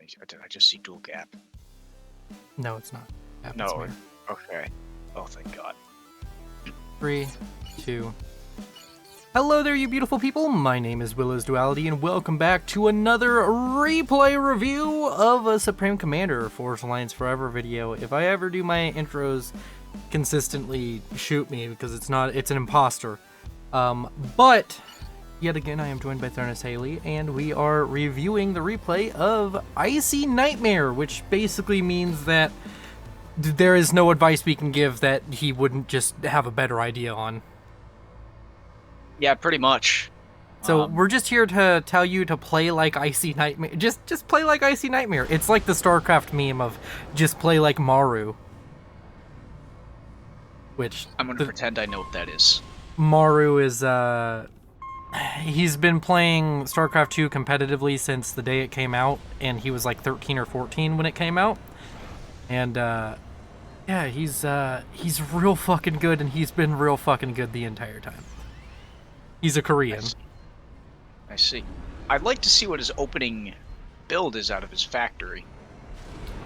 Did I just see dual gap? No, it's not. No. Okay. Oh, thank God. 3, 2. Hello there, you beautiful people. My name is Willow's Duality, and welcome back to another replay review of a Supreme Commander Force Alliance Forever video. If I ever do my intros consistently, shoot me because it's an imposter. But yet again, I am joined by Thurnis Haley, and we are reviewing the replay of IcyKnightmare, which basically means that there is no advice we can give that he wouldn't just have a better idea on. Yeah, pretty much. So we're just here to tell you to play like IcyKnightmare. Just play like IcyKnightmare. It's like the StarCraft meme of just play like Maru. Which I'm gonna pretend I know what that is. Maru is he's been playing StarCraft 2 competitively since the day it came out, and he was like 13 or 14 when it came out. And yeah, he's real fucking good, and he's been real fucking good the entire time. He's a Korean. I see. I'd like to see what his opening build is out of his factory.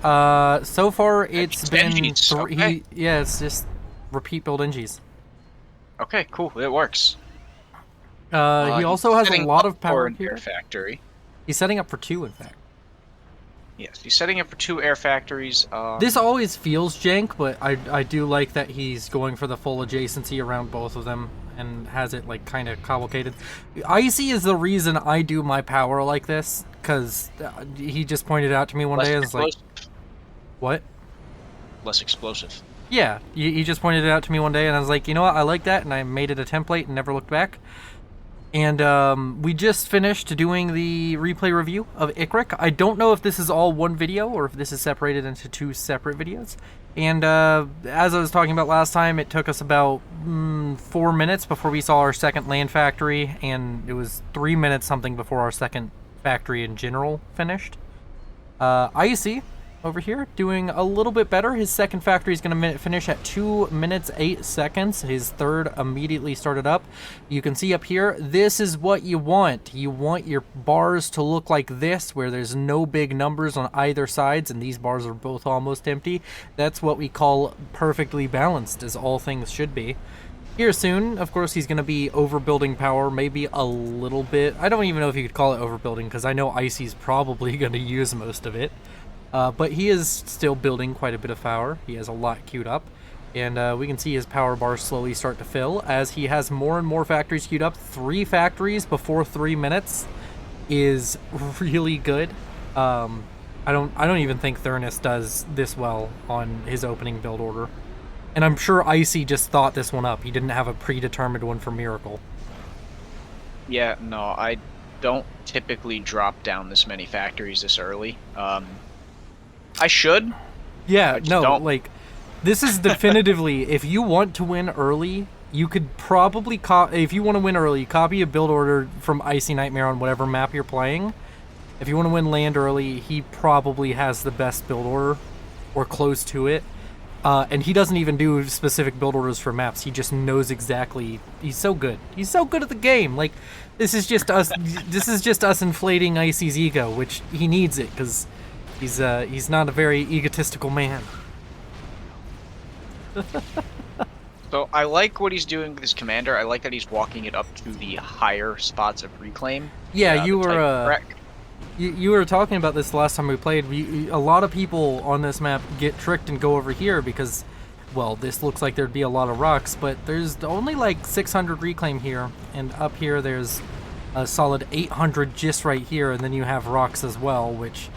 So far it's been okay. it's just repeat build NGs. Okay, cool. It works. He also has a lot of power here. Factory. He's setting up for 2, in fact. Yes, he's setting up for 2 air factories. This always feels jank, but I do like that he's going for the full adjacency around both of them and has it like kind of complicated. Icy is the reason I do my power like this, because he just pointed out to me one day, and was like, what? Less explosive. Yeah, he just pointed it out to me one day, and I was like, you know what, I like that, and I made it a template and never looked back. And we just finished doing the replay review of IcyKnightmare. I don't know if this is all one video or if this is separated into 2 separate videos. And as I was talking about last time, it took us about 4 minutes before we saw our second land factory, and it was 3 minutes something before our second factory in general finished. Icy over here doing a little bit better. His second factory is going to finish at 2 minutes 8 seconds. His third immediately started up. You can see up here, this is what you want. You want your bars to look like this, where there's no big numbers on either sides, and these bars are both almost empty. That's what we call perfectly balanced, as all things should be. Here soon, of course, he's going to be overbuilding power, maybe a little bit. I don't even know if you could call it overbuilding, because I know Icy's probably going to use most of it. But he is still building quite a bit of power. He has a lot queued up. And we can see his power bar slowly start to fill as he has more and more factories queued up. 3 factories before 3 minutes is really good. I don't even think Thurnis does this well on his opening build order. And I'm sure Icy just thought this one up. He didn't have a predetermined one for Miracle. Yeah, no, I don't typically drop down this many factories this early. I should. Yeah, no, like, this is definitively, if you want to win early, you could probably, if you want to win early, copy a build order from IcyKnightmare on whatever map you're playing. If you want to win land early, he probably has the best build order, or close to it. And he doesn't even do specific build orders for maps. He just knows exactly. He's so good. He's so good at the game. Like, this is just us. This is just us inflating Icy's ego, which he needs it because he's not a very egotistical man. So I like what he's doing with his commander. I like that he's walking it up to the higher spots of reclaim. Yeah, you were talking about this last time we played. A lot of people on this map get tricked and go over here because, well, this looks like there'd be a lot of rocks, but there's only like 600 reclaim here, and up here there's a solid 800 just right here, and then you have rocks as well, which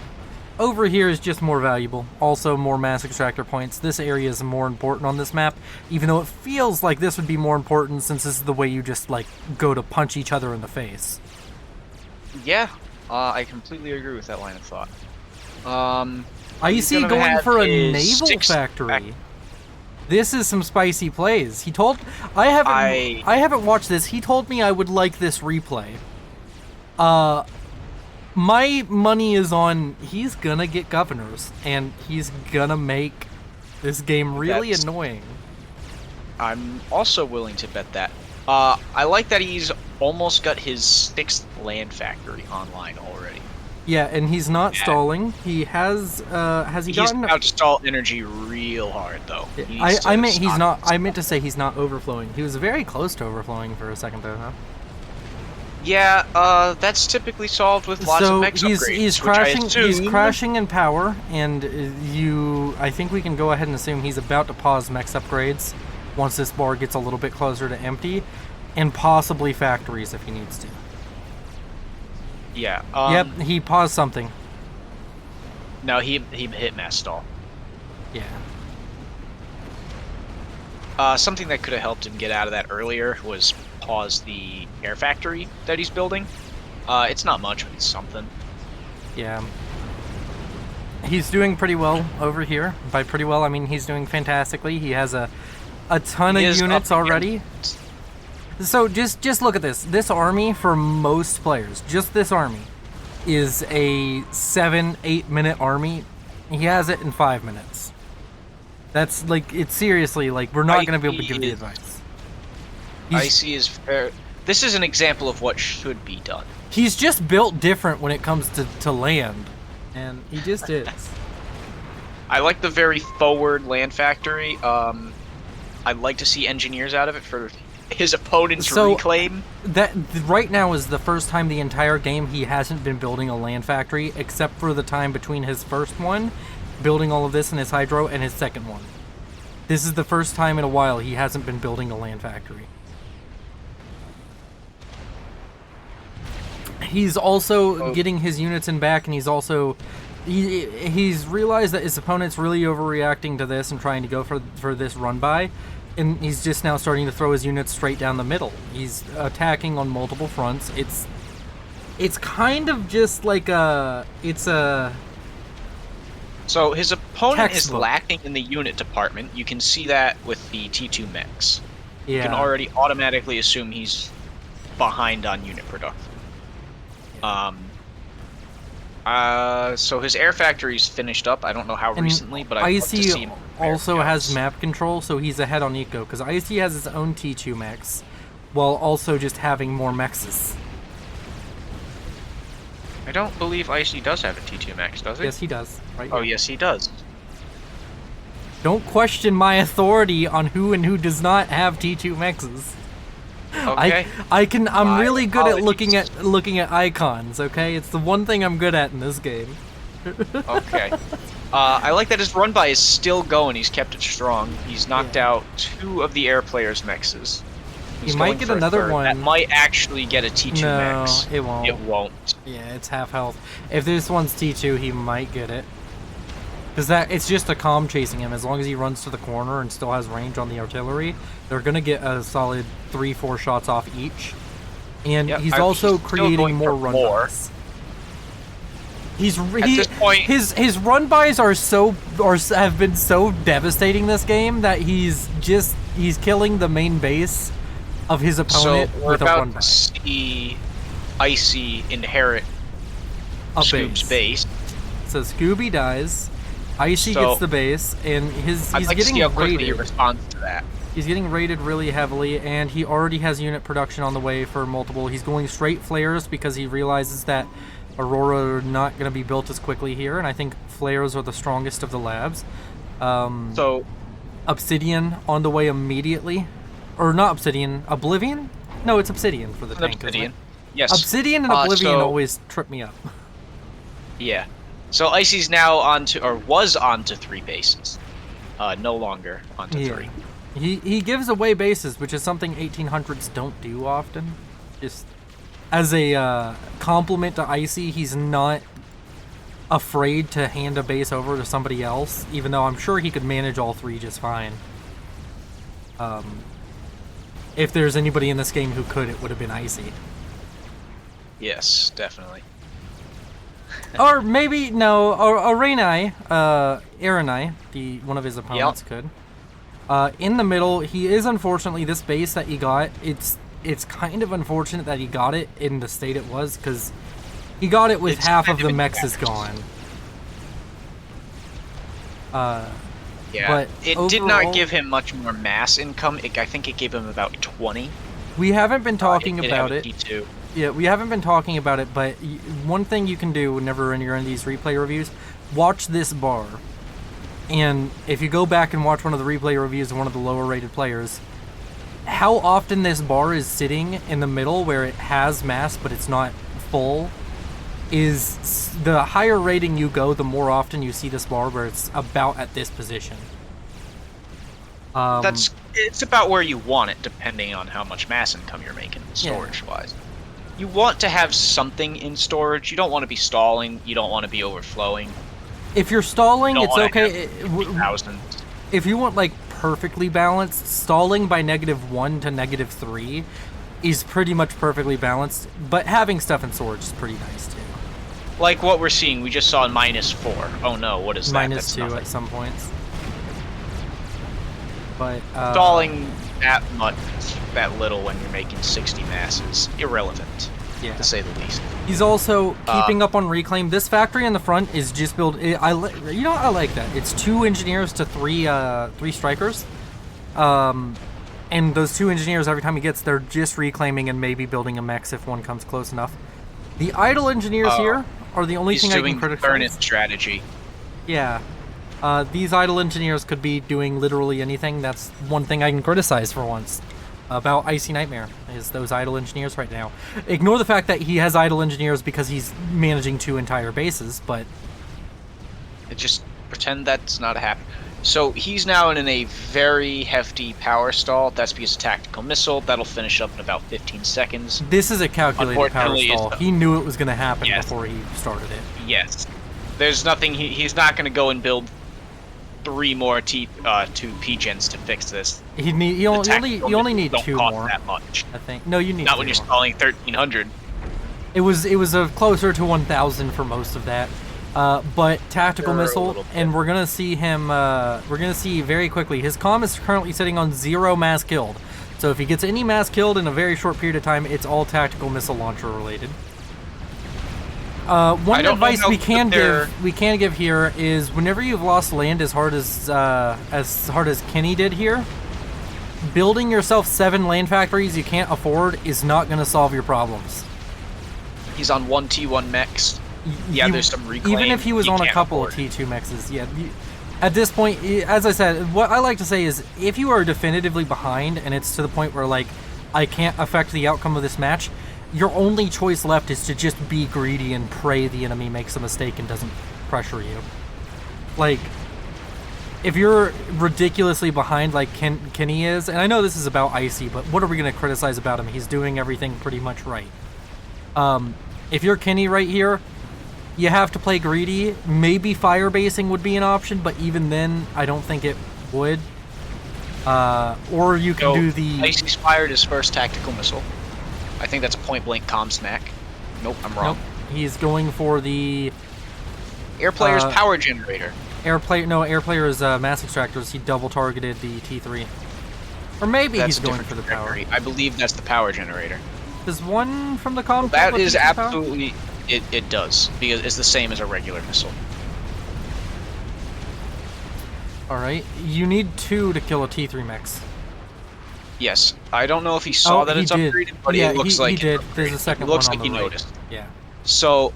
over here is just more valuable. Also more mass extractor points. This area is more important on this map, even though it feels like this would be more important since this is the way you just like go to punch each other in the face. Yeah. I completely agree with that line of thought. Icy going for a naval factory. This is some spicy plays. He told I haven't watched this. He told me I would like this replay. My money is on he's gonna get governors and he's gonna make this game really annoying. I'm also willing to bet that. I like that he's almost got his 6th land factory online already. Yeah, and he's not stalling. He has he He's gotten... about to stall energy real hard, though. I meant he's not. I meant to say he's not overflowing. He was very close to overflowing for a second, though, huh? Yeah, that's typically solved with lots of mech upgrades. He's crashing. He's crashing in power, and I think we can go ahead and assume he's about to pause mech upgrades once this bar gets a little bit closer to empty, and possibly factories if he needs to. Yeah. Yep, he paused something. No, he hit mass stall. Yeah. Something that could have helped him get out of that earlier was pause the air factory that he's building. It's not much, but it's something. Yeah. He's doing pretty well over here. By pretty well, I mean he's doing fantastically. He has a ton of units already. So just look at this. This army, for most players, just this army, is a 7-8 minute army. He has it in 5 minutes. That's like, it's seriously like, we're not going to be able to give the advice. Icy is fair. This is an example of what should be done. He's just built different when it comes to land, and he just is. I like the very forward land factory. I'd like to see engineers out of it for his opponent's reclaim. That right now is the first time the entire game he hasn't been building a land factory, except for the time between his first one, building all of this in his hydro, and his second one. This is the first time in a while he hasn't been building a land factory. He's also getting his units in back, and he's also he's realized that his opponent's really overreacting to this and trying to go for this run by. And he's just now starting to throw his units straight down the middle. He's attacking on multiple fronts. It's kind of just like So his opponent is textbook. lacking in the unit department. You can see that with the T2 mechs. Yeah. You can already automatically assume he's behind on unit production. So his air factory's finished up. I don't know how recently, but I'd love to see him. Also has map control, so he's ahead on Eco, because Icy has his own T2 mechs, while also just having more mechs. I don't believe Icy does have a T2 max, does he? Yes, he does. Right Oh, here. yes, he does. Don't question my authority on who and who does not have T2 mexes. Okay. I'm really good at apologies. looking at icons, okay? It's the one thing I'm good at in this game. Okay. I like that his run by is still going. He's kept it strong. He's knocked out 2 of the air players' mexes. He might get another one. That might actually get a T2 max. No, it won't. It won't. Yeah, it's half health. If this one's T2, he might get it. Because it's just a calm chasing him. As long as he runs to the corner and still has range on the artillery, they're going to get a solid 3-4 shots off each. And he's also creating more run bys. At this point, his run bys have been so devastating this game that he's killing the main base of his opponent with a run by. So we're about to see Icy inherit Scoob's base. So Scooby dies. Icy gets the base, and he's getting raided. He responds to that. He's getting raided really heavily, and he already has unit production on the way for multiple. He's going straight flares because he realizes that Aurora are not going to be built as quickly here, and I think flares are the strongest of the labs. So Obsidian on the way immediately. Or not Obsidian, Oblivion? No, it's Obsidian for the tank. Obsidian. Yes. Obsidian and Oblivion always trip me up. Yeah. So Icy's now was onto 3 bases. No longer onto 3. He gives away bases, which is something 1800s don't do often. Just as a compliment to Icy, he's not afraid to hand a base over to somebody else, even though I'm sure he could manage all 3 just fine. If there's anybody in this game who could, it would have been Icy. Yes, definitely. Or maybe, no, or Arenai, one of his opponents could. In the middle, he is unfortunately, this base that he got, it's kind of unfortunate that he got it in the state it was, because he got it with half of the mechs is gone. Yeah, but it overall, did not give him much more mass income. I think it gave him about 20. We haven't been talking It about had it. a T2. Yeah, we haven't been talking about it, but one thing you can do whenever you're in these replay reviews, watch this bar. And if you go back and watch one of the replay reviews of one of the lower rated players, how often this bar is sitting in the middle where it has mass but it's not full is the higher rating you go, the more often you see this bar where it's about at this position. It's about where you want it, depending on how much mass income you're making, storage-wise. You want to have something in storage. You don't want to be stalling. You don't want to be overflowing. If you're stalling, it's okay. If you want, like, perfectly balanced, stalling by -1 to -3 is pretty much perfectly balanced, but having stuff in storage is pretty nice, too. Like what we're seeing, we just saw -4. Oh no, what is that? -2 at some points. But stalling that much, that little when you're making 60 mass is irrelevant, to say the least. He's also keeping up on reclaim. This factory in the front is just built. I like that. It's 2 engineers to 3 strikers, and those 2 engineers every time he gets, they're just reclaiming and maybe building a mech if one comes close enough. The idle engineers here are the only thing I can criticize. Burn-it strategy. Yeah. These idle engineers could be doing literally anything. That's one thing I can criticize for once about IcyKnightmare, is those idle engineers right now. Ignore the fact that he has idle engineers because he's managing 2 entire bases, but... Just pretend that's not happening. So he's now in a very hefty power stall. That's because of tactical missile. That'll finish up in about 15 seconds. This is a calculated power stall. He knew it was going to happen before he started it. Yes. There's nothing... He's not going to go and build 3 more 2 P-gens to fix this. You only need 2 more. That much. I think. No, you need not when you're stalling 1,300. It was closer to 1,000 for most of that. But tactical missile, and we're gonna see him. We're gonna see very quickly. His comm is currently sitting on 0 mass killed. So if he gets any mass killed in a very short period of time, it's all tactical missile launcher related. One advice we can give here is whenever you've lost land as hard as Kenny did here, building yourself 7 land factories you can't afford is not going to solve your problems. He's on 1 T1 mechs. Yeah, there's some reclaim. Even if he was on a couple of T2 mexes, at this point, as I said, what I like to say is if you are definitively behind and it's to the point where, like, I can't affect the outcome of this match, your only choice left is to just be greedy and pray the enemy makes a mistake and doesn't pressure you. Like, if you're ridiculously behind like Kenny is, and I know this is about Icy, but what are we going to criticize about him? He's doing everything pretty much right. If you're Kenny right here, you have to play greedy. Maybe fire basing would be an option, but even then, I don't think it would. Or you can do the... Icy's fired his first tactical missile. I think that's a point-blank comm snack. Nope, I'm wrong. Nope. He's going for the... Air player's power generator. Air player's mass extractors. He double-targeted the T3. Or maybe he's going for the power. I believe that's the power generator. Does one from the comm... That is absolutely... It does, because it's the same as a regular missile. Alright, you need 2 to kill a T3 mechs. Yes, I don't know if he saw that it's upgraded, but it looks like he did. There's a second one on the right. It looks like he noticed. Yeah. So,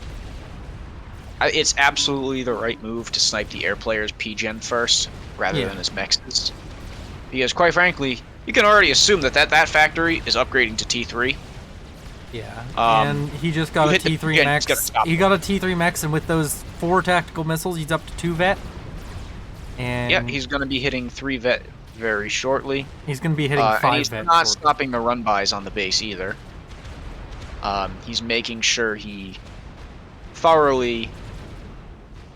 it's absolutely the right move to snipe the air player's P-gen first, rather than his mechs. Because, quite frankly, you can already assume that factory is upgrading to T3. Yeah, and he just got a T3 mech. He got a T3 mech, and with those 4 tactical missiles, he's up to 2 vet. And yeah, he's going to be hitting 3 vet very shortly. He's going to be hitting 5 vet. He's not stopping the run-bys on the base either. He's making sure he thoroughly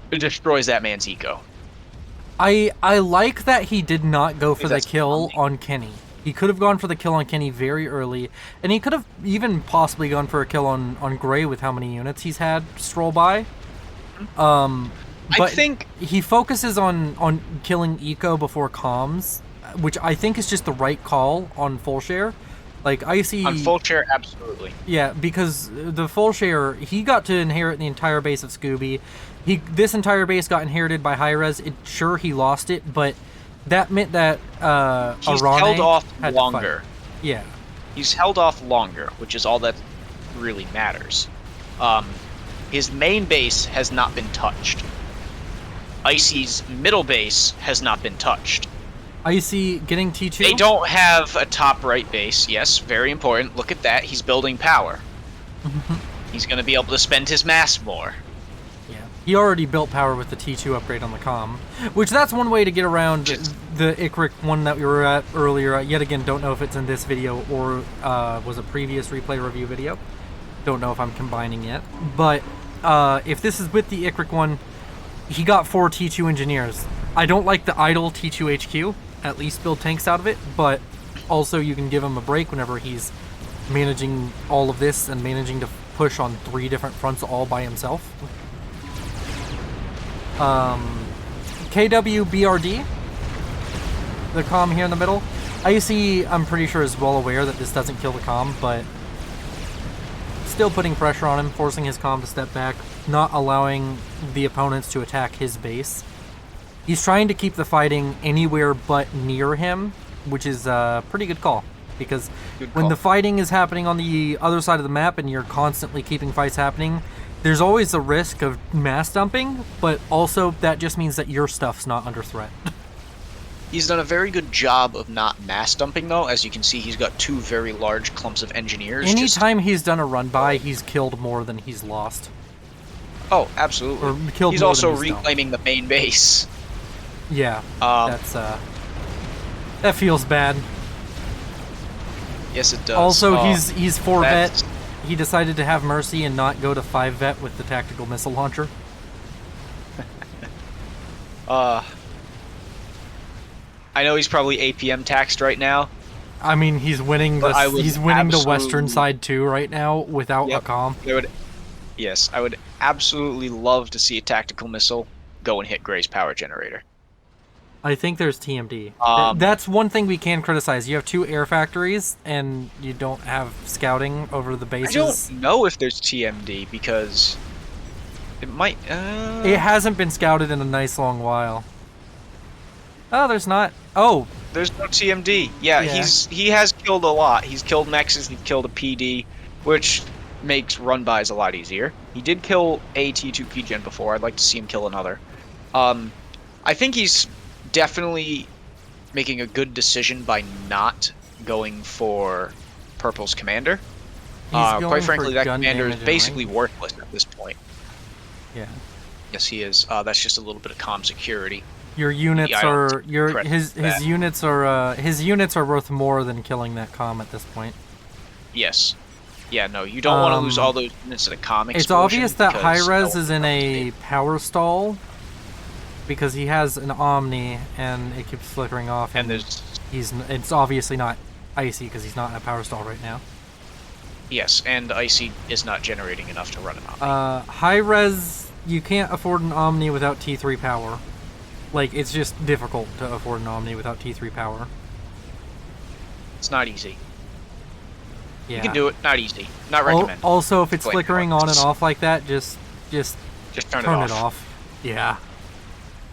destroys that man's eco. I like that he did not go for the kill on Kenny. He could have gone for the kill on Kenny very early, and he could have even possibly gone for a kill on Gray with how many units he's had stroll by. But I think he focuses on killing eco before comms, which I think is just the right call on full share. Like Icy on full share, absolutely. Yeah, because the full share, he got to inherit the entire base of Scooby. This entire base got inherited by Hi-Rez. Sure, he lost it, but that meant that he's held off longer. Yeah. He's held off longer, which is all that really matters. His main base has not been touched. Icy's middle base has not been touched. Icy getting T2? They don't have a top right base. Yes, very important. Look at that. He's building power. He's going to be able to spend his mass more. Yeah. He already built power with the T2 upgrade on the comm, which that's one way to get around the IcyKnight one that we were at earlier. Yet again, don't know if it's in this video or was a previous replay review video. Don't know if I'm combining yet. But if this is with the IcyKnight one, he got 4 T2 engineers. I don't like the idle T2 HQ. At least build tanks out of it, but also you can give him a break whenever he's managing all of this and managing to push on 3 different fronts all by himself. KWBRD, the comm here in the middle. Icy, I'm pretty sure, is well aware that this doesn't kill the comm, but still putting pressure on him, forcing his comm to step back, not allowing the opponents to attack his base. He's trying to keep the fighting anywhere but near him, which is a pretty good call. Because when the fighting is happening on the other side of the map and you're constantly keeping fights happening, there's always a risk of mass dumping, but also that just means that your stuff's not under threat. He's done a very good job of not mass dumping, though. As you can see, he's got 2 very large clumps of engineers. Anytime he's done a run-by, he's killed more than he's lost. Oh, absolutely. Or killed he's more also than he's reclaiming the main base. Yeah, that feels bad. Yes, it does. Also, he's 4 vet. He decided to have mercy and not go to 5 vet with the tactical missile launcher. I know he's probably APM taxed right now. I mean, he's winning the western side too right now without a comm. I would absolutely love to see a tactical missile go and hit Gray's power generator. I think there's TMD. That's one thing we can criticize. You have 2 air factories, and you don't have scouting over the bases. I don't know if there's TMD, because it might... It hasn't been scouted in a nice long while. Oh, there's not. Oh! There's no TMD. Yeah, he has killed a lot. He's killed mexes, he's killed a PD, which makes run-bys a lot easier. He did kill a T2 P-Gen before. I'd like to see him kill another. I think he's definitely making a good decision by not going for Purple's commander. Quite frankly, that commander is basically worthless at this point. Yeah. Yes, he is. That's just a little bit of comm security. Your units are his units are worth more than killing that comm at this point. Yes. Yeah, no, you don't want to lose all those units in a comm explosion. It's obvious that Hi-Rez is in a power stall because he has an Omni and it keeps flickering off. And it's obviously not Icy because he's not in a power stall right now. Yes, and Icy is not generating enough to run an Omni. Hi-Rez, you can't afford an Omni without T3 power. Like, it's just difficult to afford an Omni without T3 power. It's not easy. Yeah. You can do it, not easy. Not recommended. Also, if it's flickering on and off like that, just turn it off. Yeah.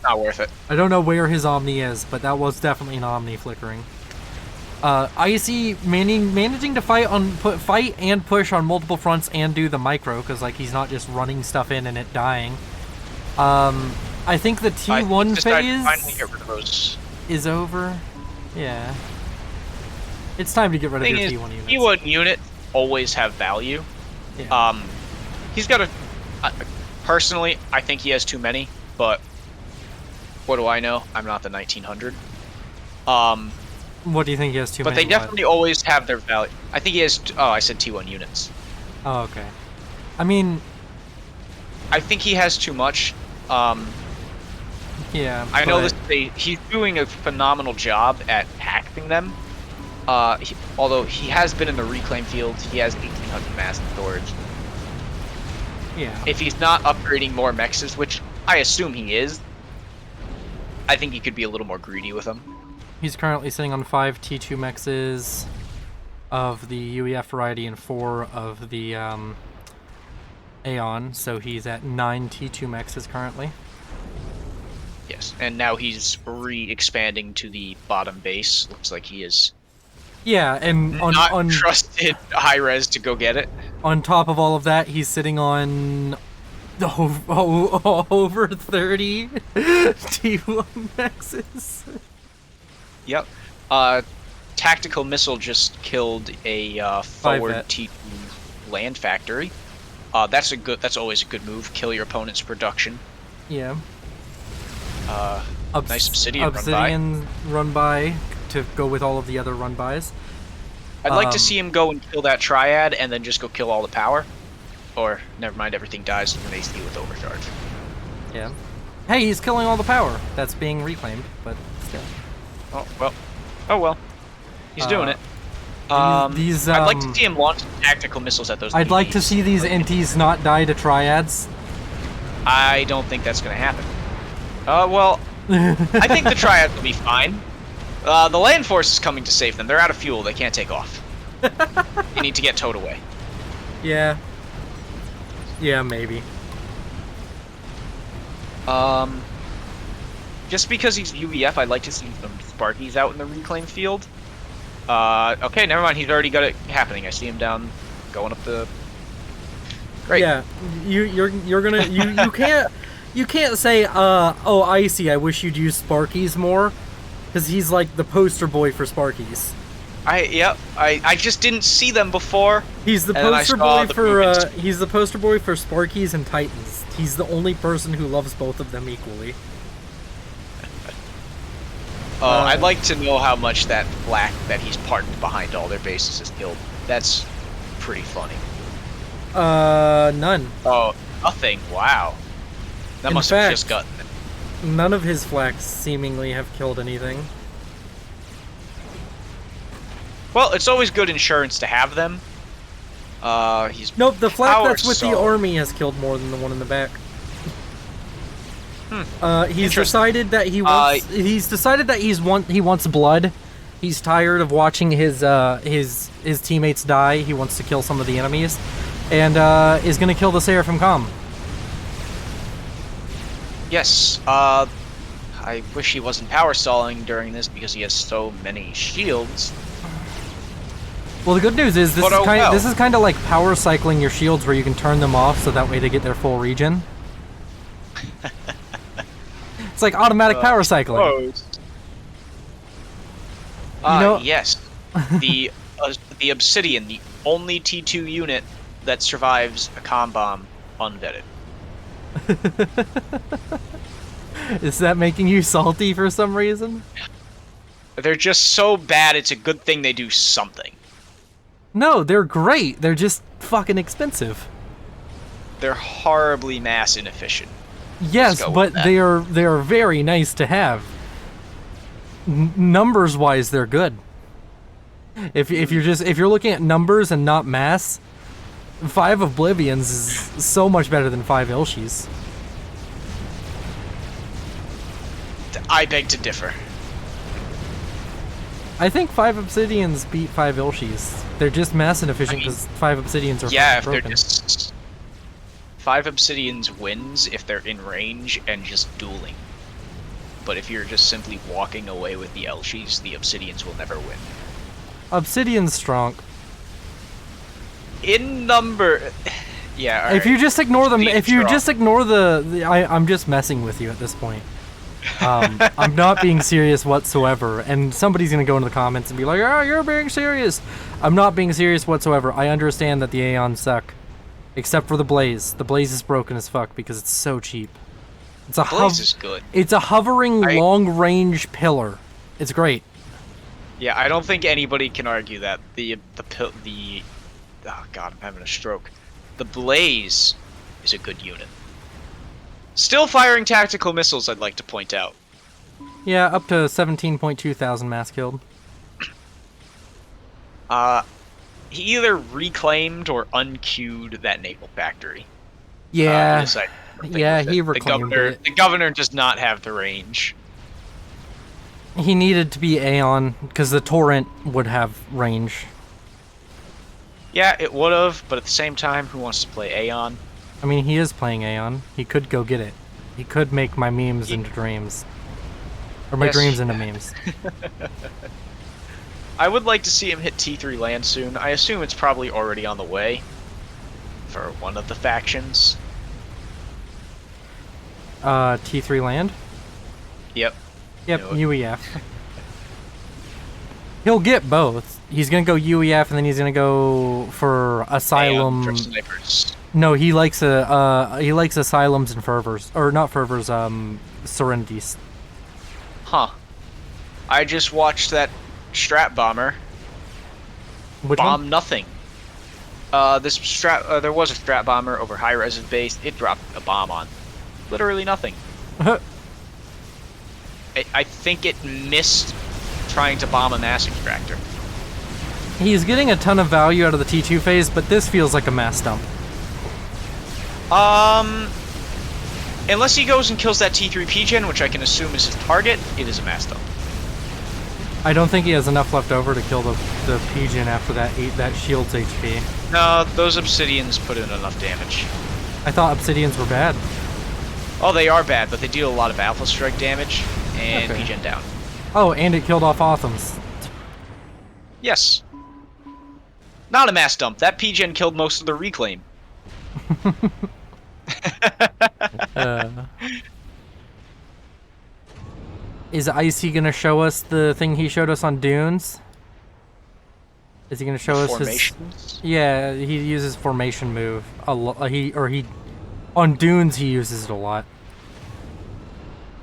Not worth it. I don't know where his Omni is, but that was definitely an Omni flickering. Icy managing to fight and push on multiple fronts and do the micro, because like he's not just running stuff in and it dying. I think the T1 phase is over. Yeah. It's time to get rid of your T1 units. T1 units always have value. Yeah. He's got personally, I think he has too many, but what do I know? I'm not the 1900. What do you think he has too many? But they definitely always have their value. I think he has... Oh, I said T1 units. Oh, okay. I mean... I think he has too much. Yeah, I know he's doing a phenomenal job at taxing them. Although he has been in the reclaim field, he has 1800 mass storage. Yeah. If he's not upgrading more mexes, which I assume he is, I think he could be a little more greedy with them. He's currently sitting on 5 T2 mexes of the UEF variety and 4 of the Aeon, so he's at 9 T2 mexes currently. Yes, and now he's re-expanding to the bottom base. Looks like he is... Yeah, and not trusted Hi-Rez to go get it. On top of all of that, he's sitting on over 30 T1 maxes. Yep. Tactical missile just killed a forward T2 land factory. That's always a good move. Kill your opponent's production. Yeah. Nice obsidian run by to go with all of the other run bys. I'd like to see him go and kill that triad and then just go kill all the power. Or, never mind, everything dies when they steal with overcharge. Yeah. Hey, he's killing all the power. That's being reclaimed, but still. Oh, well. Oh, well. He's doing it. I'd like to see him launch tactical missiles at those I'd PDs. like to see these NTs not die to triads. I don't think that's going to happen. Well, I think the triads will be fine. The land force is coming to save them. They're out of fuel. They can't take off. They need to get towed away. Yeah. Yeah, maybe. Just because he's UVF, I'd like to see some Sparkies out in the reclaim field. Okay, never mind. He's already got it happening. I see him down, going up the. Great. Yeah, you're gonna you can't say oh Icy, I wish you'd use Sparkies more, because he's like the poster boy for Sparkies. I just didn't see them before. He's the poster boy for he's the poster boy for Sparkies and Titans. He's the only person who loves both of them equally. I'd like to know how much that flak that he's parked behind all their bases has killed. That's pretty funny. None. Oh, nothing. Wow. That must have just gotten it. None of his flaks seemingly have killed anything. Well, it's always good insurance to have them. Nope, the flak that's with the army has killed more than the one in the back. He's decided that he wants. He wants blood. He's tired of watching his teammates die. He wants to kill some of the enemies, and is gonna kill the Seraphim Com. Yes. I wish he wasn't power stalling during this because he has so many shields. Well, the good news is this is kind of like power cycling your shields, where you can turn them off so that way they get their full regen. It's like automatic power cycling. Yes. The Obsidian, the only T2 unit that survives a comm bomb unvetted. Is that making you salty for some reason? They're just so bad, it's a good thing they do something. No, they're great. They're just fucking expensive. They're horribly mass inefficient. Yes, but they are very nice to have. Numbers wise, they're good. If you're looking at numbers and not mass, 5 Oblivions is so much better than 5 Ilshis. I beg to differ. I think 5 Obsidians beat 5 Ilshis. They're just mass inefficient because 5 Obsidians are if broken. they're just 5 Obsidians wins if they're in range and just dueling. But if you're just simply walking away with the Elshis, the Obsidians will never win. Obsidian's strong. In number, yeah. If you just ignore them, I'm just messing with you at this point. I'm not being serious whatsoever, and somebody's gonna go into the comments and be like, "Oh, you're being serious." I'm not being serious whatsoever. I understand that the Aeons suck, except for the Blaze. The Blaze is broken as fuck because it's so cheap. Blaze is good. It's a hovering long-range pillar. It's great. Yeah, I don't think anybody can argue that oh god, I'm having a stroke. The Blaze is a good unit. Still firing tactical missiles, I'd like to point out. Yeah, up to 17.2 thousand mass killed. He either reclaimed or unqueued that naval factory. Yeah, he reclaimed it. The governor does not have the range. He needed to be Aeon, because the Torrent would have range. Yeah, it would have, but at the same time, who wants to play Aeon? I mean, he is playing Aeon. He could go get it. He could make my memes into dreams. Or my dreams into memes. I would like to see him hit T3 land soon. I assume it's probably already on the way. for one of the factions. T3 land? Yep. Yep, UEF. He'll get both. He's gonna go UEF and then he's gonna go for Asylum. For snipers. No, he likes Asylums and Fervors. Or not Fervors, Serenities. Huh. I just watched that Strat Bomber Which bomb one? nothing. This Strat, there was a Strat Bomber over High Res's base. It dropped a bomb on literally nothing. I think it missed trying to bomb a mass extractor. He's getting a ton of value out of the T2 phase, but this feels like a mass dump. Unless he goes and kills that T3 P-Gen, which I can assume is his target, it is a mass dump. I don't think he has enough left over to kill the P-Gen after that shield's HP. No, those Obsidians put in enough damage. I thought Obsidians were bad. Oh, they are bad, but they deal a lot of Alpha Strike damage, and Okay. P-Gen down. Oh, and it killed off Authams. Yes. Not a mass dump. That P-Gen killed most of the Reclaim. Is Icy gonna show us the thing he showed us on Dunes? Is he gonna show us his? Formations? Yeah, he uses formation move a lot. On Dunes he uses it a lot.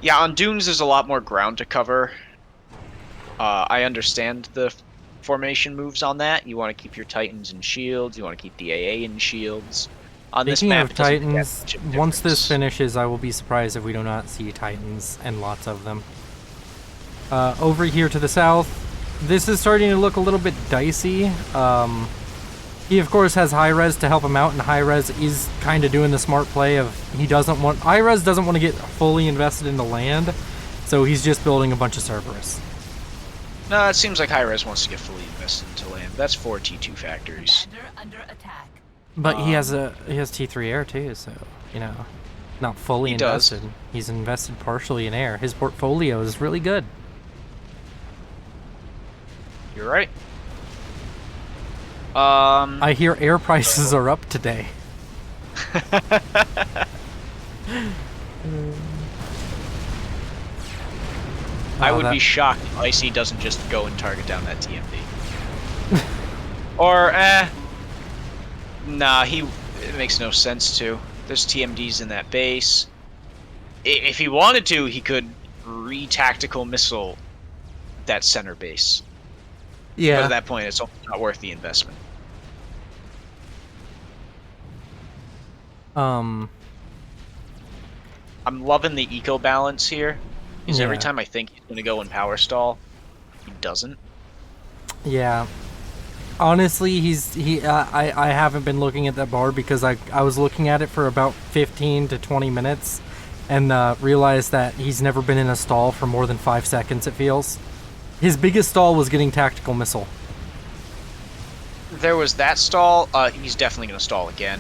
Yeah, on Dunes there's a lot more ground to cover. I understand the formation moves on that. You want to keep your Titans in shields. You want to keep the AA in shields. On this Speaking map, of it doesn't make that Titans, much of a once this difference. finishes, I will be surprised if we do not see Titans and lots of them. Over here to the south, this is starting to look a little bit dicey. He of course has high res to help him out, and high res is kind of doing the smart play of high res doesn't want to get fully invested in the land, so he's just building a bunch of Cerberus. No, it seems like High-Res wants to get fully invested into land. That's 4 T2 factories. Under attack. But he has T3 air too, so you know, not fully He does. invested. He's invested partially in air. His portfolio is really good. You're right. I hear air prices are up today. I Oh, would that- be shocked if Icy doesn't just go and target down that TMD. Or, nah, it makes no sense to. There's TMDs in that base. If he wanted to, he could re-tactical missile that center base. But Yeah. at that point, it's almost not worth the investment. I'm loving the eco balance here. Because every Yeah. time I think he's going to go in power stall, he doesn't. Yeah. Honestly, I haven't been looking at that bar because I was looking at it for about 15 to 20 minutes and realized that he's never been in a stall for more than 5 seconds, it feels. His biggest stall was getting tactical missile. There was that stall. He's definitely going to stall again.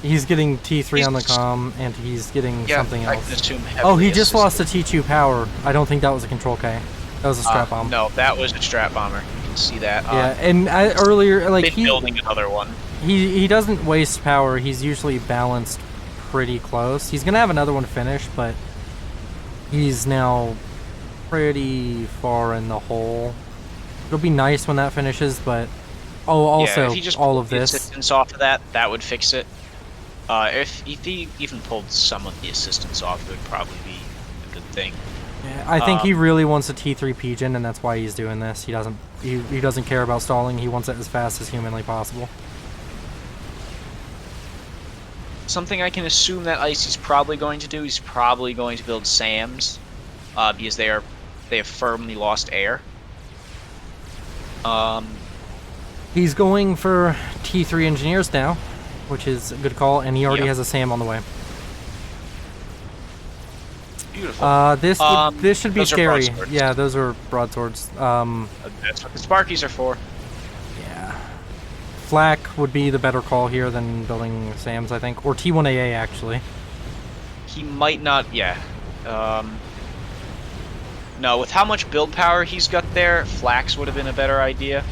He's getting T3 on the He's- comm, and he's getting Yeah, something I else. can assume Oh, he heavily just assisted. lost a T2 power. I don't think that was a control K. That was a strap bomb. No, that was a strat bomber. You can see that. Yeah, and earlier, like Been building another one. he doesn't waste power. He's usually balanced pretty close. He's gonna have another one finished, but he's now pretty far in the hole. It'll be nice when that finishes, but also yeah, if he just all pulled of the this. assistance off of that, that would fix it. If he even pulled some of the assistance off, it would probably be a good thing. Yeah, I think he really wants a T3 Pigeon, and that's why he's doing this. He doesn't care about stalling. He wants it as fast as humanly possible. Something I can assume that Icy's probably going to do, he's probably going to build SAMs, because they have firmly lost air. He's going for T3 engineers now, which is a good call, and he already Yep. has a SAM on the way. Beautiful. This should be those are scary. broadswords. Yeah, those are broadswords. That's what the Sparkies are for. Yeah. Flak would be the better call here than building SAMs, I think, or T1AA actually. He might not, yeah. No, with how much build power he's got there, Flax would have been a better idea.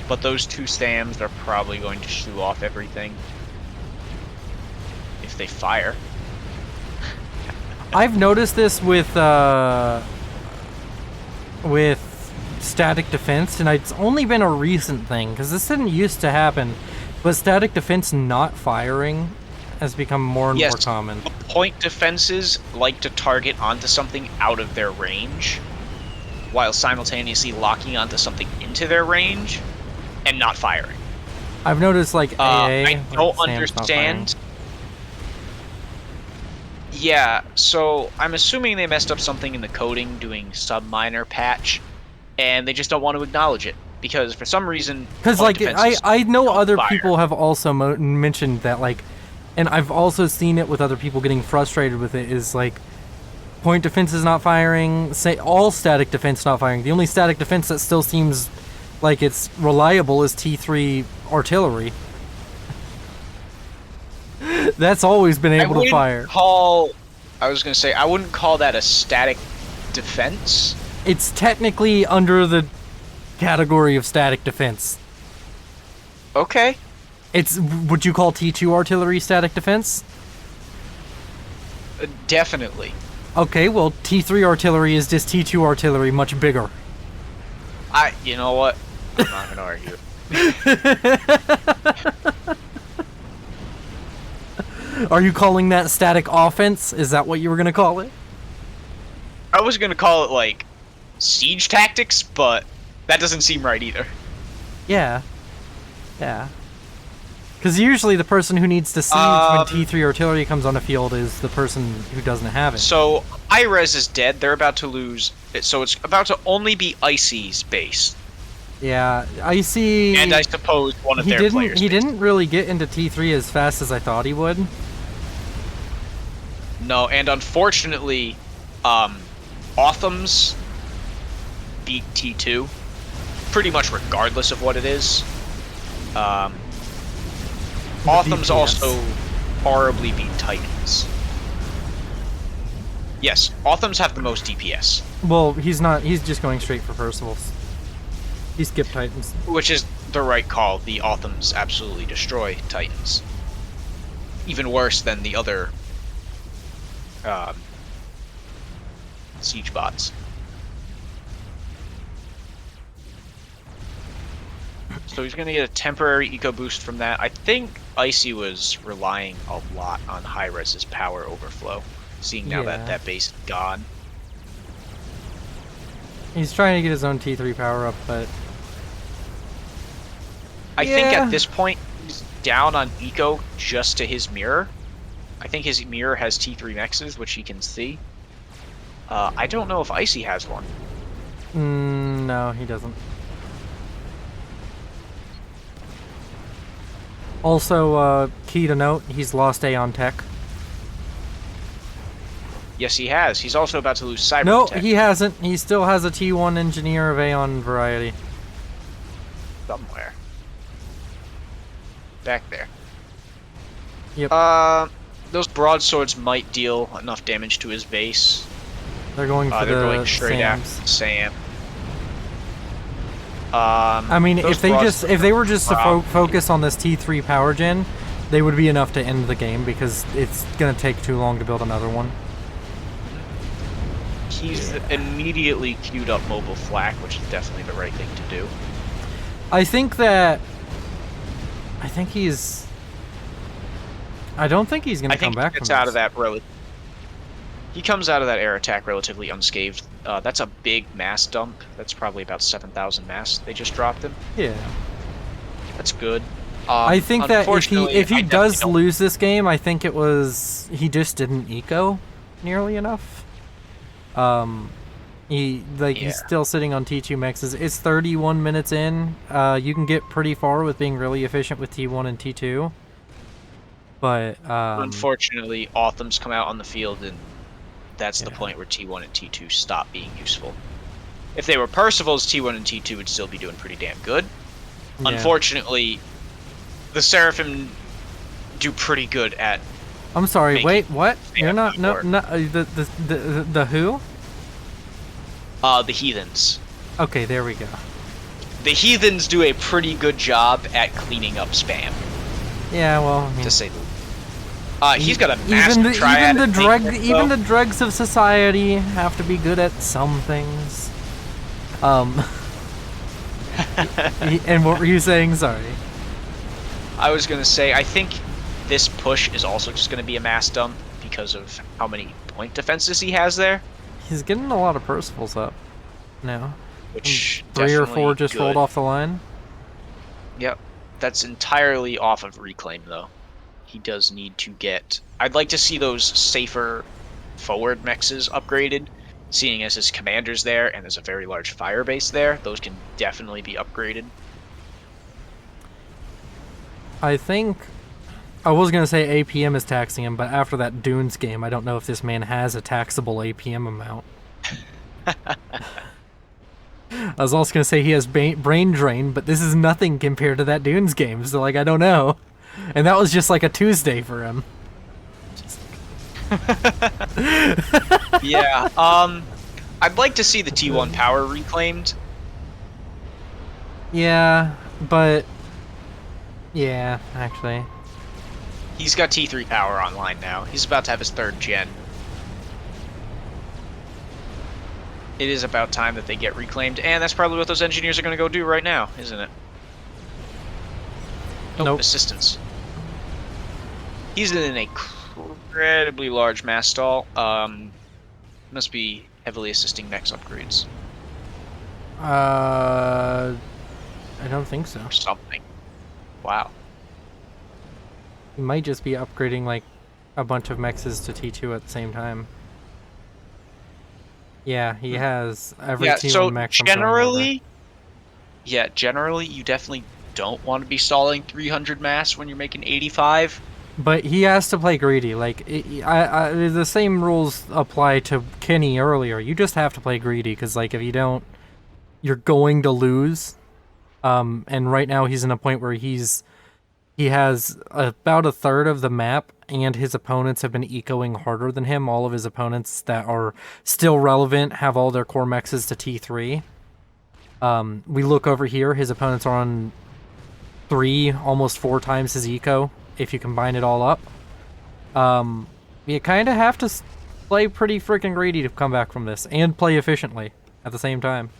But those two SAMs are probably going to shoo off everything. they fire. I've noticed this with static defense, and it's only been a recent thing, because this didn't used to happen, but static defense not firing has become more and more common. Point defenses like to target onto something out of their range, while simultaneously locking onto something into their range, and not firing. I've noticed, like, AA... I don't understand. Yeah, so I'm assuming they messed up something in the coding doing sub-minor patch, and they just don't want to acknowledge it, because for some reason... Because, like, I know other people have also mentioned that, like, and I've also seen it with other people getting frustrated with it, is, like, point defense is not firing, say all static defense not firing. The only static defense that still seems like it's reliable is T3 artillery. That's always been able to fire. I was going to say, I wouldn't call that a static defense. It's technically under the category of static defense. Okay. Would you call T2 artillery static defense? Definitely. Okay, well, T3 artillery is just T2 artillery, much bigger. You know what? I'm not going to argue. Are you calling that static offense? Is that what you were going to call it? I was going to call it, like, siege tactics, but that doesn't seem right either. Yeah. Yeah. Because usually the person who needs to siege when T3 artillery comes on the field is the person who doesn't have it. So, IRES is dead. They're about to lose. So it's about to only be Icy's base. Yeah, Icy... And I suppose one of their players. He didn't really get into T3 as fast as I thought he would. No, and unfortunately, Autumn's beat T2, pretty much regardless of what it is. Autumn's also horribly beat Titans. Yes, Autumn's have the most DPS. Well, he's not. He's just going straight for Percival's. He skipped Titans. Which is the right call. The Autumns absolutely destroy Titans. Even worse than the other siege bots. So he's going to get a temporary eco boost from that. I think Icy was relying a lot on Hi-Res's power overflow, seeing now that base is gone. He's trying to get his own T3 power up, but... I think at this point, he's down on eco just to his mirror. I think his mirror has T3 mexes, which he can see. I don't know if Icy has one. No, he doesn't. Also, key to note, he's lost Aeon Tech. Yes, he has. He's also about to lose Cyber No, Tech. he hasn't. He still has a T1 engineer of Aeon variety. Somewhere. Back there. Yep. Those broadswords might deal enough damage to his base. They're going for they're the going straight Sams. after Sam. I mean, if they were just to focus on this T3 power gen, they would be enough to end the game because it's gonna take too long to build another one. He's immediately queued up mobile flak, which is definitely the right thing to do. I don't think he's gonna come back from this. Out of that He comes out of that air attack relatively unscathed. That's a big mass dump. That's probably about 7,000 mass they just dropped him. Yeah. That's good. I think that if he does lose this game, I think it was he just didn't eco nearly enough. He's still sitting on T2 mexes. It's 31 minutes in. You can get pretty far with being really efficient with T1 and T2. But unfortunately, Autumn's come out on the field, and that's the point where T1 and T2 stop being useful. If they were Percival's, T1 and T2 would still be doing pretty damn good. Yeah. Unfortunately, the Seraphim do pretty good at... I'm sorry, wait, what? You're not... No, the who? The Heathens. Okay, there we go. The Heathens do a pretty good job at cleaning up spam. Yeah, well... To say the He's got a master triad. Even the drugs of society have to be good at some things. And what were you saying? Sorry. I was gonna say, I think this push is also just gonna be a mass dump because of how many point defenses he has there. He's getting a lot of Percivals up now. Which 3 or 4 just rolled off the line. Yep. That's entirely off of Reclaim, though. He does need to get... I'd like to see those safer forward mexes upgraded, seeing as his commander's there and there's a very large fire base there. Those can definitely be upgraded. I think... I was going to say APM is taxing him, but after that Dunes game, I don't know if this man has a taxable APM amount. I was also going to say he has brain drain, but this is nothing compared to that Dunes game, so, like, I don't know. And that was just, like, a Tuesday for him. Yeah, I'd like to see the T1 power reclaimed. Yeah, but... Yeah, actually. He's got T3 power online now. He's about to have his 3rd gen. It is about time that they get reclaimed, and that's probably what those engineers are going to go do right now, isn't it? Nope. Assistance. He's in an incredibly large mass stall. Must be heavily assisting next upgrades. I don't think so. Or something. Wow. He might just be upgrading, like, a bunch of mexes to T2 at the same time. Yeah, he has every T1 mex. Generally, you definitely don't want to be stalling 300 mass when you're making 85. But he has to play greedy. Like, the same rules apply to Kenny earlier. You just have to play greedy, because, like, if you don't, you're going to lose. And right now he's in a point where he has about a third of the map, and his opponents have been ecoing harder than him. All of his opponents that are still relevant have all their core mexes to T3. We look over here, his opponents are on 3, almost 4 times his eco, if you combine it all up. You kind of have to play pretty freaking greedy to come back from this, and play efficiently at the same time.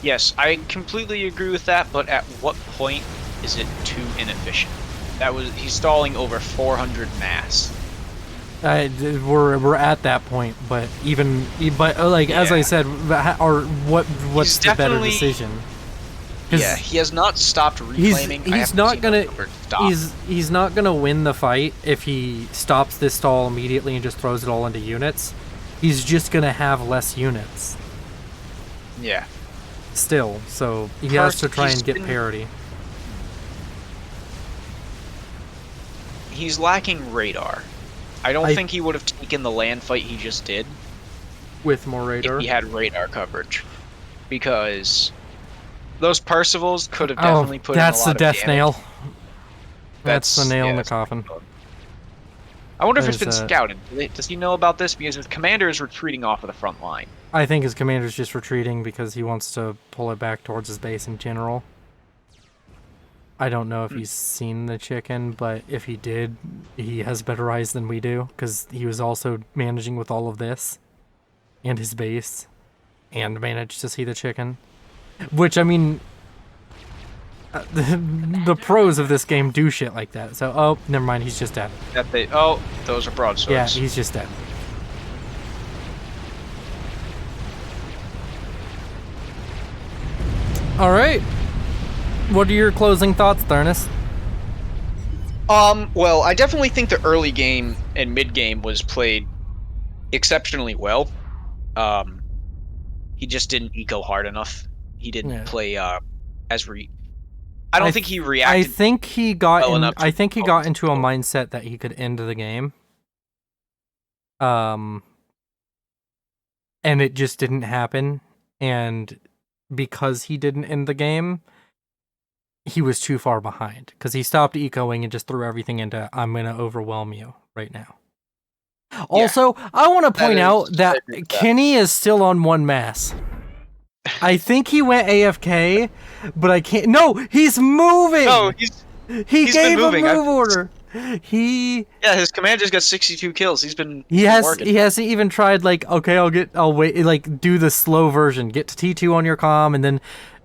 Yes, I completely agree with that, but at what point is it too inefficient? He's stalling over 400 mass. We're at that point, but as I said, what's the better decision? Yeah, he has not stopped reclaiming. He's not gonna win the fight if he stops this stall immediately and just throws it all into units. He's just gonna have less units. Yeah. Still, so he has to try and get parity. He's lacking radar. I don't think he would have taken the land fight he just did with more radar if he had radar coverage, because those Percivals could have definitely put in a lot of damage. That's the death nail. That's the nail in the coffin. I wonder if it's been scouted. Does he know about this? Because his commander is retreating off of the front line. I think his commander's just retreating because he wants to pull it back towards his base in general. I don't know if he's seen the chicken, but if he did, he has better eyes than we do, because he was also managing with all of this, and his base, and managed to see the chicken. Which, I mean, the pros of this game do shit like that, so, oh, never mind, he's just dead. Those are broadswords. Yeah, he's just dead. Alright. What are your closing thoughts, Thurnis? Well, I definitely think the early game and mid game was played exceptionally well. He just didn't eco hard enough. He didn't play I don't think he reacted. I think he got into a mindset that he could end the game. And it just didn't happen, and because he didn't end the game, he was too far behind, because he stopped ecoing and just threw everything into, I'm going to overwhelm you right now. Yeah. Also, I want to point out that Kenny is still on 1 mass. I think he went AFK, but I can't... No, he's moving! No, he gave a move order. He Yeah, his commander's got 62 kills. He's been working. he hasn't even tried like, okay, I'll wait, like do the slow version. Get to T2 on your comm and then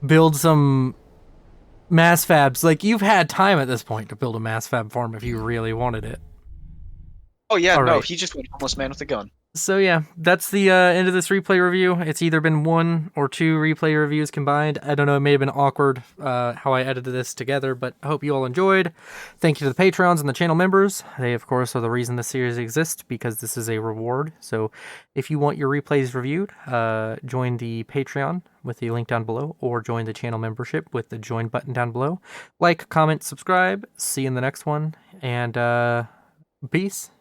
build some mass fabs. Like, you've had time at this point to build a mass fab farm if you really wanted it. Oh yeah, All no, right. he just went homeless man with a gun. So yeah, that's the end of this replay review. It's either been 1 or 2 replay reviews combined. I don't know, it may have been awkward how I edited this together, but I hope you all enjoyed. Thank you to the Patrons and the channel members. They, of course, are the reason the series exists, because this is a reward. So if you want your replays reviewed, join the Patreon with the link down below, or join the channel membership with the join button down below. Like, comment, subscribe. See you in the next one, and peace.